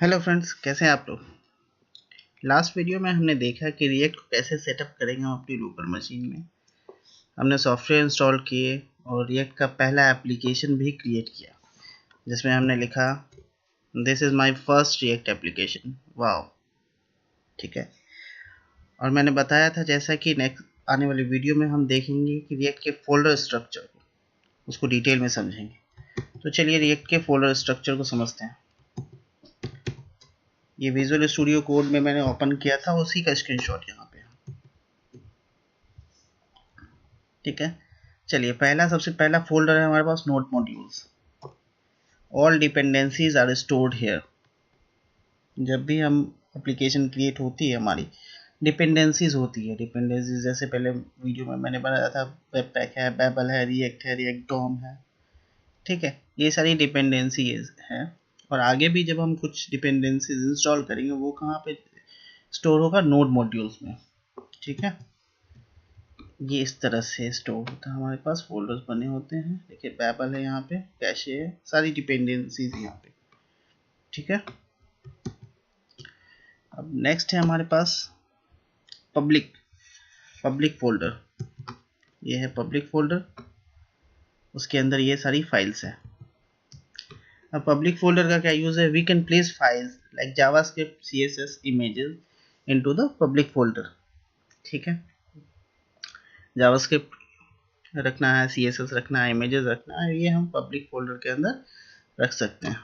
Hello friends, कैसे हैं आप लोग। लास्ट वीडियो में हमने देखा कि रिएक्ट को कैसे सेटअप करेंगे हम अपनी लोकल मशीन में। हमने सॉफ्टवेयर इंस्टॉल किए और रिएक्ट का पहला एप्लीकेशन भी क्रिएट किया जिसमें हमने लिखा this is my first React application. Wow, ठीक है। और मैंने बताया था जैसा कि नेक्स्ट आने वाली वीडियो में हम देखेंगे कि रिएक्ट के फोल्डर स्ट्रक्चर को उसको डिटेल में समझेंगे। तो चलिए रिएक्ट के फोल्डर स्ट्रक्चर को समझते हैं। ये विजुअल स्टूडियो कोड में मैंने ओपन किया था, उसी का स्क्रीनशॉट यहाँ पे, ठीक है। चलिए सबसे पहला फोल्डर है हमारे पास node modules. All dependencies are stored here. जब भी हम एप्लीकेशन क्रिएट होती है हमारी डिपेंडेंसीज होती है। डिपेंडेंसीज जैसे पहले वीडियो में मैंने बनाया था, वेब पैक है, बेबल है, रिएक्ट डॉम है, ठीक है। ये सारी डिपेंडेंसीज है। और आगे भी जब हम कुछ डिपेंडेंसीज इंस्टॉल करेंगे वो कहाँ पे स्टोर होगा, नोड मॉड्यूल्स में, ठीक है। ये इस तरह से स्टोर होता है, हमारे पास फोल्डर्स बने होते हैं। देखिए बेबल है, यहाँ पे कैशे है, सारी डिपेंडेंसीज यहाँ पे, ठीक है। अब नेक्स्ट है हमारे पास पब्लिक पब्लिक फोल्डर। ये है पब्लिक फोल्डर, उसके अंदर ये सारी फाइल्स है। अब पब्लिक फोल्डर का क्या यूज है, we can place files like JavaScript, CSS, images into the public folder, ठीक है। जावास्क्रिप्ट रखना है, सीएसएस रखना है, इमेजेस रखना है, ये हम पब्लिक फोल्डर के अंदर रख सकते हैं।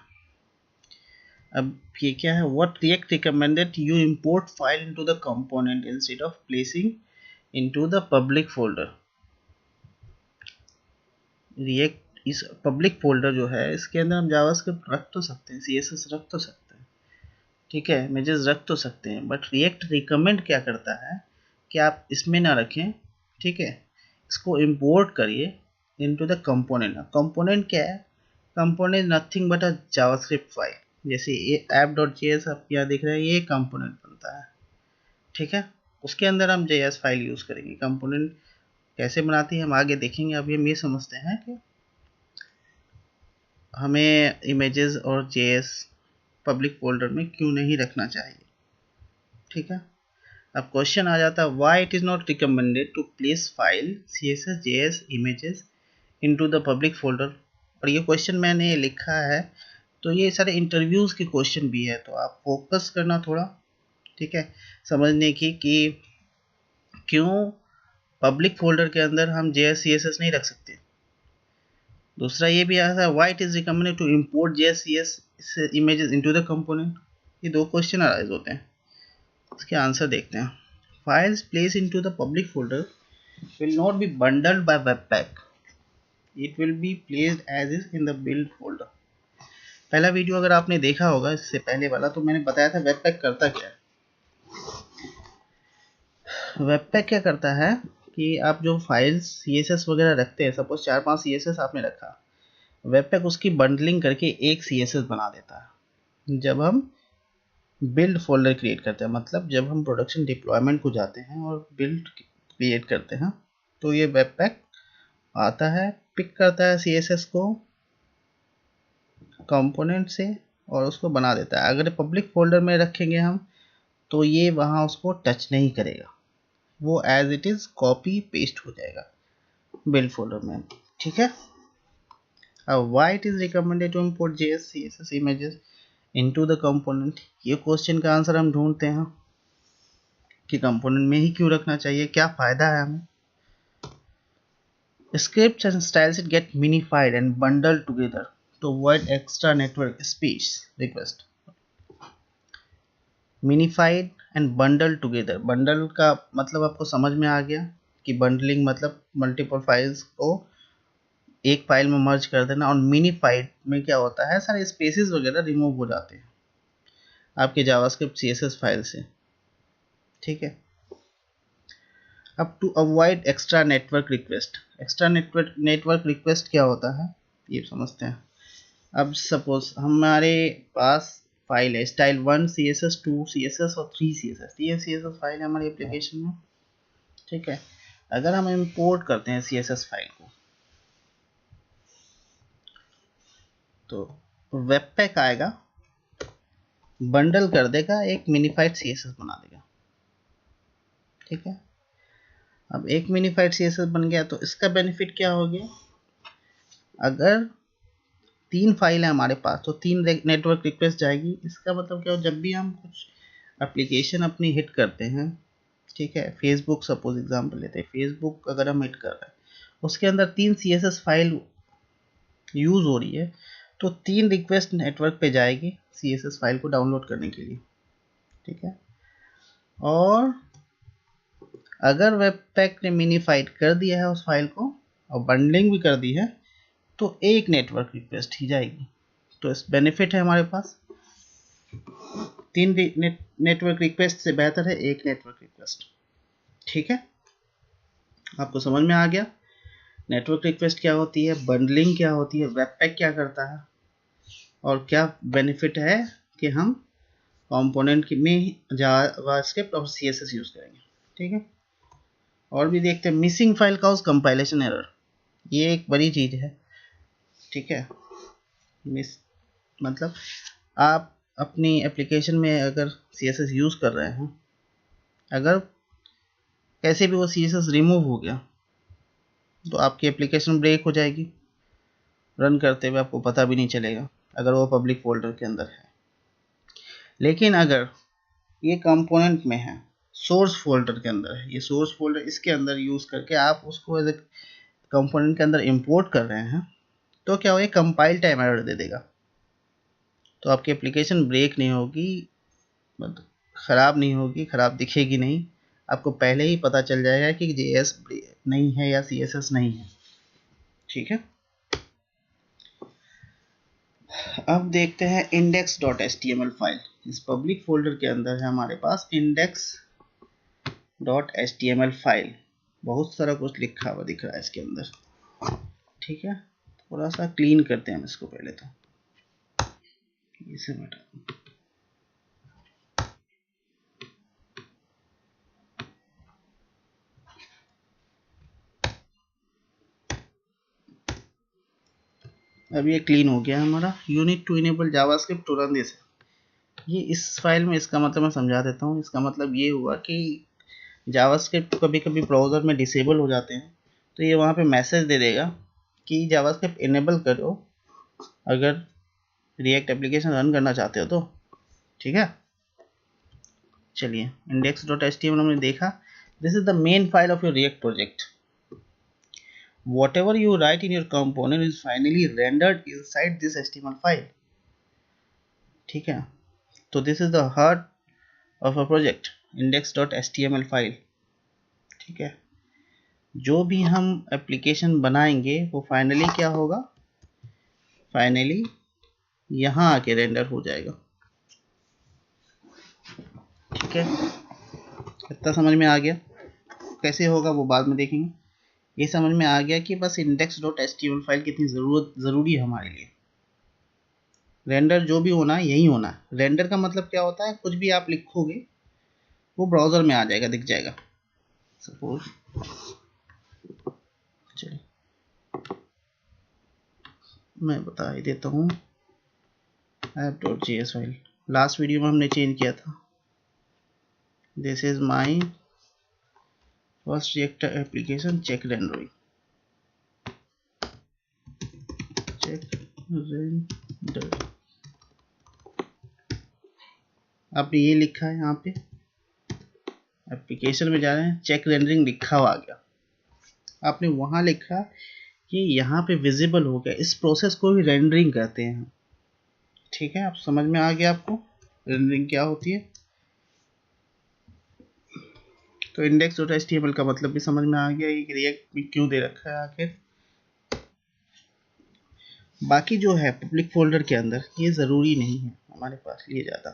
अब ये क्या है, what react recommended you import file into the component instead of placing into the public folder. React इस पब्लिक फोल्डर जो है इसके अंदर हम जावास्क्रिप्ट रख तो सकते हैं, सीएसएस रख तो सकते हैं, ठीक है, इमेजेस रख तो सकते हैं, बट रिएक्ट रिकमेंड क्या करता है कि आप इसमें ना रखें, ठीक है। इसको इंपोर्ट करिए इनटू द कंपोनेंट। कंपोनेंट क्या है, component nothing but a JavaScript file. जैसे ये app.js आप यहाँ देख रहे हैं, ये कंपोनेंट बनता है, ठीक है। उसके अंदर हम JS फाइल यूज करेंगे। कंपोनेंट कैसे बनाती है हम आगे देखेंगे। अभी हम ये समझते हैं कि हमें इमेजेस और JS पब्लिक फोल्डर में क्यों नहीं रखना चाहिए, ठीक है। अब क्वेश्चन आ जाता है, why it is not recommended to place file CSS JS images into the public folder. और ये क्वेश्चन मैंने लिखा है, तो ये सारे इंटरव्यूज के क्वेश्चन भी है, तो आप फोकस करना थोड़ा, ठीक है, समझने की कि क्यों पब्लिक फोल्डर के अंदर हम JS CSS नहीं रख सकते। दूसरा ये भी आया था, why it is recommended to import JS CSS images into the component. ये दो क्वेश्चन अराइज होते हैं, इसके आंसर देखते हैं। Files place into the public folder will not be bundled by webpack, it will be placed as is in the build folder। पहला video अगर आपने देखा होगा इससे पहले वाला, तो मैंने बताया था वेबपैक करता क्या है। वेबपैक क्या करता है कि आप जो फाइल्स CSS वगैरह रखते हैं, सपोज 4-5 CSS आपने रखा, वेबपैक उसकी बंडलिंग करके एक CSS बना देता है। जब हम बिल्ड फोल्डर क्रिएट करते हैं, मतलब जब हम प्रोडक्शन डिप्लॉयमेंट को जाते हैं और बिल्ड क्रिएट करते हैं, तो ये वेबपैक आता है, पिक करता है CSS को कंपोनेंट से और उसको बना देता है। अगर पब्लिक फोल्डर में रखेंगे हम तो ये वहाँ उसको टच नहीं करेगा, वो as it is copy paste हो जाएगा बिल्ड फोल्डर में, ठीक है। अब why it is recommended to import JS CSS images into the component, ये क्वेश्चन का आंसर हम ढूंढते हैं कि कंपोनेंट में ही क्यों रखना चाहिए, क्या फायदा है हमें। Scripts and styles get minified and bundled together to avoid extra network space request। Minified and bundle together, bundle का मतलब आपको समझ में आ गया कि बंडलिंग मतलब मल्टीपल फाइल्स को एक फाइल में मर्ज कर देना। और मिनीफाइड में क्या होता है, सारे स्पेसेस वगैरह रिमूव हो जाते हैं आपके जावास्क्रिप्ट CSS फाइल से, ठीक है। अब to avoid extra network request, extra network request क्या होता है ये समझते हैं। अब सपोज हमारे पास फाइल है style1 CSS 2 CSS और 3 CSS, ये CSS फाइल है हमारी एप्लीकेशन में, ठीक है। अगर हम इंपोर्ट करते हैं CSS फाइल को, तो वेबपैक आएगा बंडल कर देगा, एक मिनिफाइड सीएसएस बना देगा। ठीक है, अब एक मिनिफाइड सीएसएस बन गया तो इसका बेनिफिट क्या हो गया, अगर 3 फाइल है हमारे पास तो 3 नेटवर्क रिक्वेस्ट जाएगी। इसका मतलब क्या हो, जब भी हम कुछ एप्लीकेशन अपनी हिट करते हैं, ठीक है, फेसबुक सपोज एग्जांपल लेते हैं, फेसबुक अगर हम हिट कर रहे हैं उसके अंदर 3 सीएसएस फाइल यूज हो रही है, तो 3 रिक्वेस्ट नेटवर्क पे जाएगी सीएसएस फाइल को डाउनलोड करने के लिए। ठीक है, और अगर वेबपैक ने मिनीफाइड कर दिया है उस फाइल को और बंडलिंग भी कर दी है, तो एक नेटवर्क रिक्वेस्ट ही जाएगी। तो इस बेनिफिट है हमारे पास, 3 नेटवर्क रिक्वेस्ट से बेहतर है एक नेटवर्क रिक्वेस्ट। ठीक है, आपको समझ में आ गया नेटवर्क रिक्वेस्ट क्या होती है, बंडलिंग क्या होती है, वेबपैक क्या करता है, और क्या बेनिफिट है कि हम कंपोनेंट में जावास्क्रिप्ट और सीएसएस यूज करेंगे। ठीक है, और भी देखते हैं, missing file causes compilation error, ये एक बड़ी चीज है। ठीक है, मिस मतलब आप अपनी एप्लीकेशन में अगर सीएसएस यूज कर रहे हैं, अगर कैसे भी वो सीएसएस रिमूव हो गया तो आपकी एप्लीकेशन ब्रेक हो जाएगी, रन करते हुए आपको पता भी नहीं चलेगा अगर वो पब्लिक फोल्डर के अंदर है। लेकिन अगर ये कंपोनेंट में है, सोर्स फोल्डर के अंदर है, ये सोर्स फोल्डर इसके अंदर यूज करके आप उसको एज ए कंपोनेंट के अंदर इंपोर्ट कर रहे हैं, तो क्या होगा, कंपाइल टाइम एरर दे देगा। तो आपकी एप्लीकेशन ब्रेक नहीं होगी, मतलब ख़राब नहीं होगी, ख़राब दिखेगी नहीं, आपको पहले ही पता चल जाएगा कि जेएस नहीं है या सीएसएस नहीं है। ठीक है, अब देखते हैं index.html फाइल। इस पब्लिक फोल्डर के अंदर है हमारे पास index.html फाइल, बहुत सारा कुछ लिखा हुआ दिख रहा है इसके अंदर। ठीक है, थोड़ा सा क्लीन करते हैं हम इसको पहले, तो इसे बेटा अब ये क्लीन हो गया हमारा। You need to enable JavaScript to run this, ये इस फाइल में इसका मतलब मैं समझा देता हूँ। इसका मतलब ये हुआ कि जावास्क्रिप्ट कभी कभी ब्राउज़र में डिसेबल हो जाते हैं, तो ये वहाँ पे मैसेज दे देगा कि जावास्क्रिप्ट इनेबल करो अगर रिएक्ट एप्लीकेशन रन करना चाहते हो तो। ठीक है, चलिए index.html हमने देखा, this is the main file of your react project. whatever you write in your component is finally rendered inside this HTML file। ठीक है, तो this is the heart of a project, index.html file. ठीक है, जो भी हम application बनाएंगे वो फाइनली क्या होगा, फाइनली यहाँ आके रेंडर हो जाएगा। ठीक है, इतना समझ में आ गया, कैसे होगा वो बाद में देखेंगे। ये समझ में आ गया कि बस index.html फाइल कितनी ज़रूरी है हमारे लिए। रेंडर जो भी होना है यही होना है। रेंडर का मतलब क्या होता है, कुछ भी आप लिखोगे वो ब्राउज़र में आ जाएगा, दिख जाएगा। सपोज चलिए मैं बता ही देता हूँ, app.js फाइल लास्ट वीडियो में हमने चेंज किया था। This is my first React application check rendering, check render, आपने ये लिखा है यहाँ पे, एप्लीकेशन में जा रहे हैं, चेक रेंडरिंग लिखा हुआ आ गया, आपने वहाँ लिखा कि यहाँ पे विजिबल हो गया, इस प्रोसेस को भी रेंडरिंग कहते हैं। ठीक है, आप समझ में आ गया आपको रेंडरिंग क्या होती है। तो index.html का मतलब भी समझ में आ गया, ये रिएक्ट में क्यों दे रखा है आखिर। बाकी जो है पब्लिक फोल्डर के अंदर ये ज़रूरी नहीं है हमारे पास लिए ज़्यादा,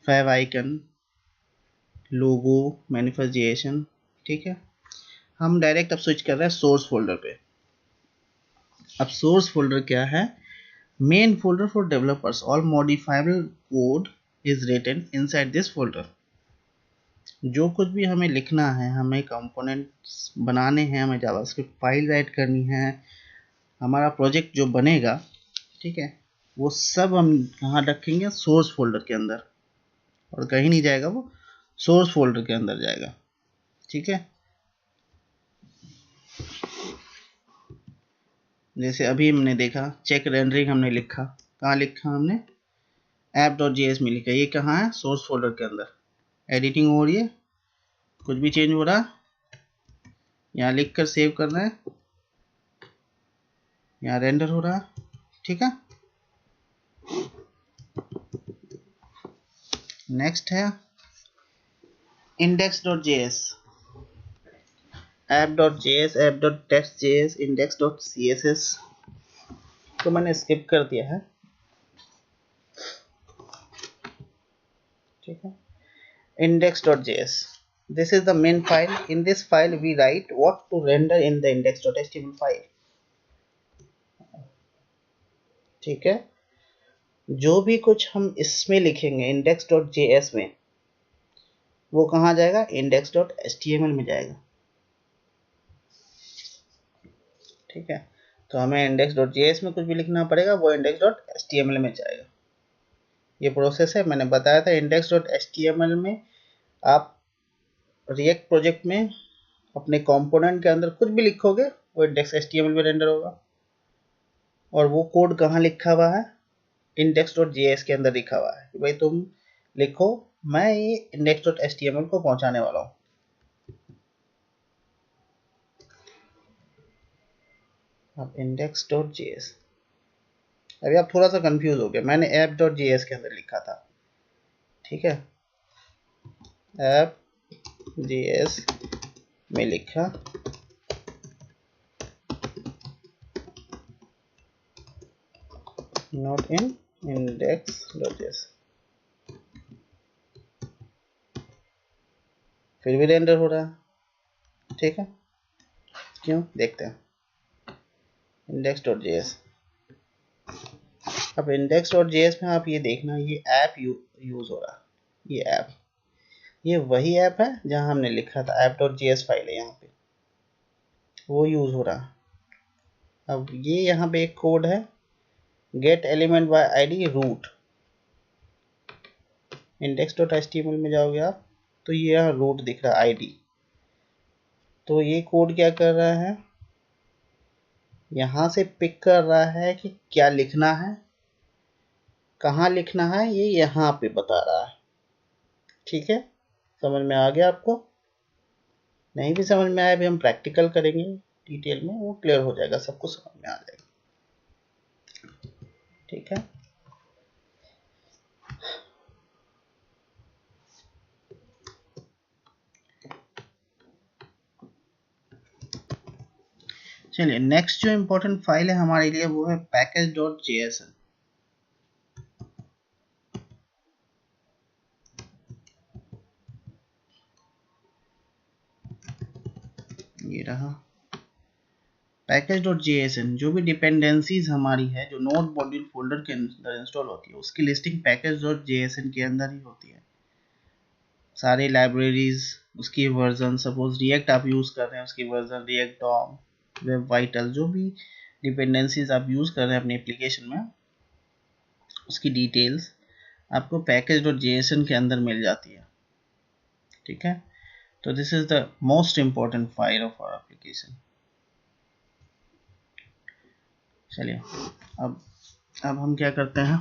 फैव आइकन, लोगो, मैनिफेस्टेशन। ठीक है, हम डायरेक्ट अब स्विच कर रहे हैं सोर्स फोल्डर पे। अब सोर्स फोल्डर क्या है, main folder for developers, all modifiable code is written inside this folder. जो कुछ भी हमें लिखना है, हमें कंपोनेंट्स बनाने हैं, हमें जावास्क्रिप्ट फाइल राइट करनी है, हमारा प्रोजेक्ट जो बनेगा, ठीक है, वो सब हम कहाँ रखेंगे, सोर्स फोल्डर के अंदर। और कहीं नहीं जाएगा, वो सोर्स फोल्डर के अंदर जाएगा। ठीक है, जैसे अभी हमने देखा चेक रेंडरिंग हमने लिखा, कहाँ लिखा हमने, app.js में लिखा, ये कहाँ है, सोर्स फोल्डर के अंदर। एडिटिंग हो रही है, कुछ भी चेंज हो रहा, यहाँ लिख कर सेव कर रहे हैं, यहाँ रेंडर हो रहा। ठीक है, नेक्स्ट है index.js, app.js, app.text.js, index.css तो मैंने स्किप कर दिया है। ठीक है, index.js, this is the main file. In this file we write what to render in the index.html file. ठीक है, जो भी कुछ हम इसमें लिखेंगे index.js में, वो कहाँ जाएगा, index.html में जाएगा। ठीक है, तो हमें index.js में कुछ भी लिखना पड़ेगा, वो index.html में जाएगा। ये प्रोसेस है, मैंने बताया था। index.html में आप रिएक्ट प्रोजेक्ट में अपने कंपोनेंट के अंदर कुछ भी लिखोगे, वो index.html में रेंडर होगा। और वो कोड कहाँ लिखा हुआ है, index.js के अंदर लिखा हुआ है कि भाई तुम लिखो, मैं ये index.html को पहुंचाने वाला हूँ। अब index.js, अभी आप थोड़ा सा कंफ्यूज हो गए, मैंने app.js के अंदर लिखा था। ठीक है, app.js में लिखा, नॉट इन index.js, फिर भी रेंडर हो रहा है। ठीक है, क्यों, देखते हैं। index.js, अब index.js में आप ये देखना, ये ऐप यूज हो रहा है, ये ऐप, ये वही ऐप है जहां हमने लिखा था, app.js फाइल है यहाँ पे, वो यूज हो रहा है। अब ये यहाँ पे एक कोड है, get element by ID root, index.html में जाओगे आप तो ये यहाँ रूट दिख रहा है, आईडी। तो ये कोड क्या कर रहा है, यहाँ से पिक कर रहा है कि क्या लिखना है, कहाँ लिखना है, ये यहाँ पे बता रहा है। ठीक है, समझ में आ गया आपको? नहीं भी समझ में आया, अभी हम प्रैक्टिकल करेंगे डिटेल में, वो क्लियर हो जाएगा, सब कुछ समझ में आ जाएगा। ठीक है, चलिए नेक्स्ट जो इम्पोर्टेंट फाइल है हमारे लिए वो है package.js। ये रहा package.jsn, जो भी डिपेंडेंसीज हमारी है जो नोड मॉड्यूल फोल्डर के अंदर इंस्टॉल होती है, उसकी लिस्टिंग package.jsn के अंदर ही होती है। सारे लाइब्रेरीज, उसकी वर्जन, सपोज रिएक्ट आप यूज कर रहे हैं, उसकी version, React DOM, web vital, जो भी डिपेंडेंसीज आप यूज कर रहे हैं अपने एप्लीकेशन में, उसकी डिटेल्स आपको package.jsn के अंदर मिल जाती है। ठीक है, तो this is the most important file of our application. चलिए अब हम क्या करते हैं,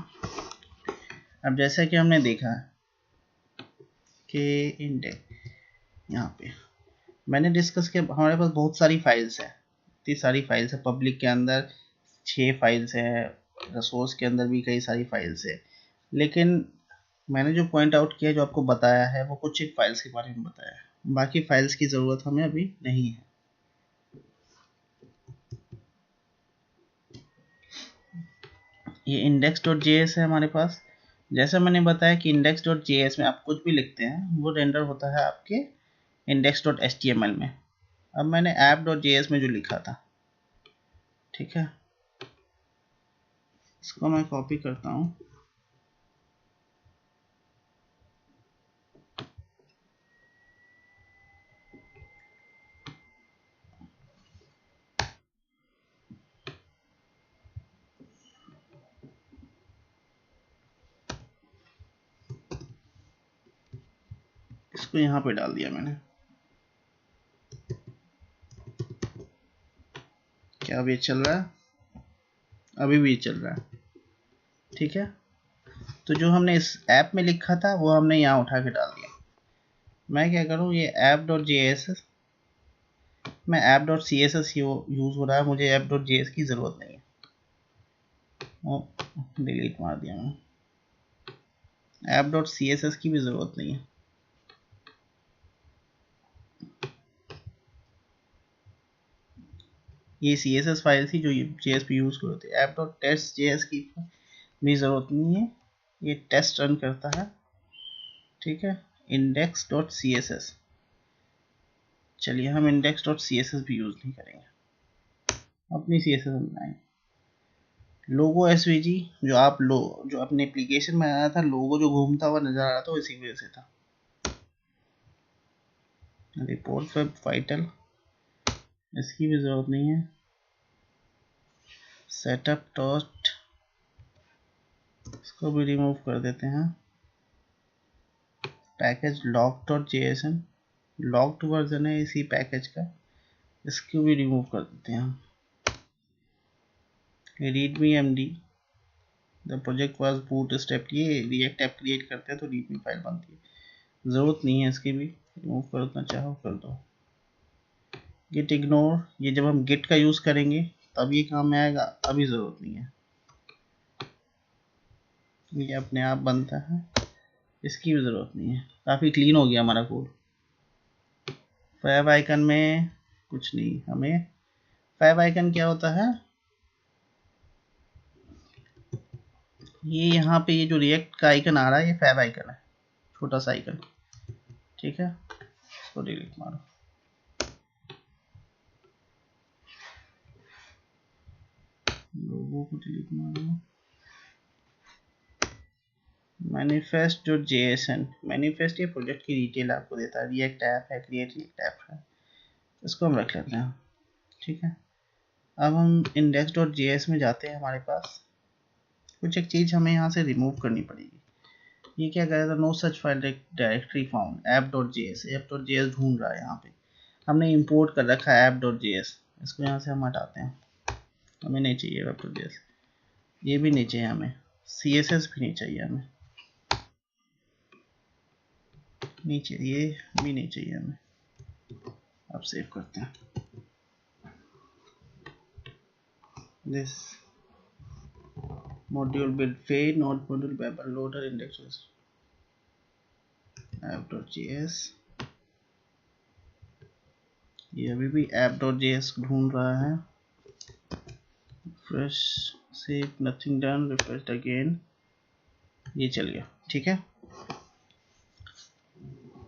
अब जैसा कि हमने देखा कि इंडेक्स, यहाँ पे मैंने डिस्कस किया, हमारे पास बहुत सारी फाइल्स हैं, इतनी सारी फाइल्स है, पब्लिक के अंदर 6 फाइल्स है, रिसोर्स के अंदर भी कई सारी फाइल्स है, लेकिन मैंने जो पॉइंट आउट किया, जो आपको बताया है, वो कुछ एक फाइल्स के बारे में बताया है, बाकी फाइल्स की ज़रूरत हमें अभी नहीं है। ये index.js है हमारे पास। जैसा मैंने बताया कि index.js में आप कुछ भी लिखते हैं वो रेंडर होता है आपके index.html में। अब मैंने app.js में जो लिखा था, ठीक है, इसको मैं कॉपी करता हूँ, इसको यहाँ पे डाल दिया मैंने। क्या अब ये चल रहा है? अभी भी चल रहा है, ठीक है। तो जो हमने इस ऐप में लिखा था वो हमने यहाँ उठा के डाल दिया। मैं क्या करूँ, ये app dot J S S, मैं app dot C S S use हो रहा है, मुझे ऐप डॉट जे एस की ज़रूरत नहीं है, वो डिलीट मार दिया मैं। App dot C S S की भी ज़रूरत नहीं है। ये सी एस एस फाइल थी जो जे एस पे यूज़ कर रहे थे। App dot test J S की भी ज़रूरत नहीं है, ये टेस्ट रन करता है, ठीक है। Index dot C S S, चलिए हम index dot C S S भी यूज़ नहीं करेंगे, अपनी सी एस एस बनाएंगे। लोगो एस वी जी, जो आप जो अपने एप्लीकेशन में आया था, लोगो जो घूमता हुआ नजर आ रहा था वो इसी वजह से था। रिपोर्ट वेब वाइटल, इसकी भी ज़रूरत नहीं है। सेटअप डॉट, इसको भी रिमूव कर देते हैं। Package log dot J S N, logged version है इसी पैकेज का, इसको भी रिमूव कर देते हैं हम। Readme M D, the project was boot step, ये रिएक्ट ऐप क्रिएट करते हैं तो रीडमी फाइल बनती है, ज़रूरत नहीं है इसकी भी, रिमूव करना चाहो कर दो। गिट इग्नोर, ये जब हम गिट का यूज़ करेंगे तब ये काम में आएगा, अभी ज़रूरत नहीं है, ये अपने आप बनता है, इसकी भी ज़रूरत नहीं है। काफ़ी क्लीन हो गया हमारा कोड। फैब आइकन में कुछ नहीं, हमें फैब आइकन क्या होता है, ये यहाँ पे ये जो रिएक्ट का आइकन आ रहा है ये फैब आइकन है, छोटा सा आइकन, ठीक है। इसको डिलीट मारो। लोगों को डिलीट मारो। मैनिफेस्ट जो जेएसएन, मैनिफेस्ट ये प्रोजेक्ट की डिटेल आपको देता है, रिएक्ट ऐप है, क्रिएट रिएक्ट ऐप है, इसको हम रख लेते हैं, ठीक है। अब हम इंडेक्स डॉट जेएस में जाते हैं, हमारे पास कुछ एक चीज़ हमें यहाँ से रिमूव करनी पड़ेगी। ये क्या करेगा, no such file directory found, app dot J S ढूंढ रहा है यहाँ पे, हमने इंपोर्ट कर रखा है ऐप डॉट जे एस, इसको यहाँ से हम हटाते हैं, हमें नहीं चाहिए ऐप डॉट जे एस, ये भी नहीं चाहिए हमें, सी एस एस भी नहीं चाहिए हमें, नहीं चाहिए, ये भी नहीं चाहिए हमें। अब सेव करते हैं, this module build failed not module web loader index app dot J S, ये अभी भी ऐप डॉट जे एस ढूंढ रहा है। Fresh save nothing done, refresh again, ये चल गया, ठीक है।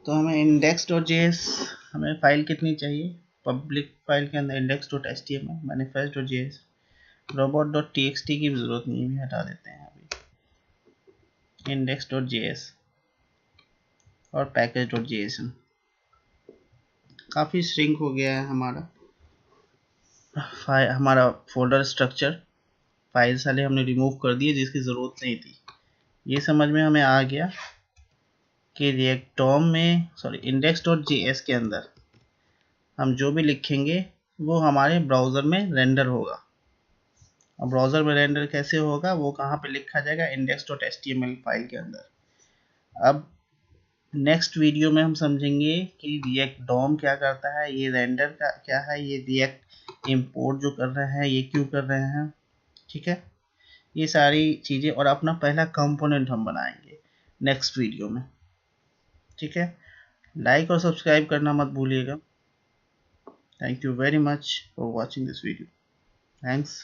तो हमें इंडेक्स डॉट जे एस, हमें फाइल कितनी चाहिए, पब्लिक फाइल के अंदर index dot H T M L, manifest dot J S, robot dot T X T की भी जरूरत नहीं है, भी हटा देते हैं अभी, इंडेक्स डॉट जे एस और package dot J S N. काफ़ी श्रिंक हो गया है हमारा फोल्डर स्ट्रक्चर, फाइल साले हमने रिमूव कर दिए जिसकी ज़रूरत नहीं थी। ये समझ में हमें आ गया कि रिएक्टोम में, sorry, index dot J S के अंदर हम जो भी लिखेंगे वो हमारे ब्राउज़र में रेंडर होगा। और ब्राउज़र में रेंडर कैसे होगा, वो कहाँ पे लिखा जाएगा, index dot H T M L file के अंदर। अब नेक्स्ट वीडियो में हम समझेंगे कि रिएक्ट डॉम क्या करता है, ये रेंडर का क्या है, ये रिएक्ट इंपोर्ट जो कर रहे हैं ये क्यों कर रहे हैं, ठीक है। ये सारी चीज़ें और अपना पहला कंपोनेंट हम बनाएंगे नेक्स्ट वीडियो में, ठीक है। लाइक और सब्सक्राइब करना मत भूलिएगा। Thank you very much for watching this video, thanks.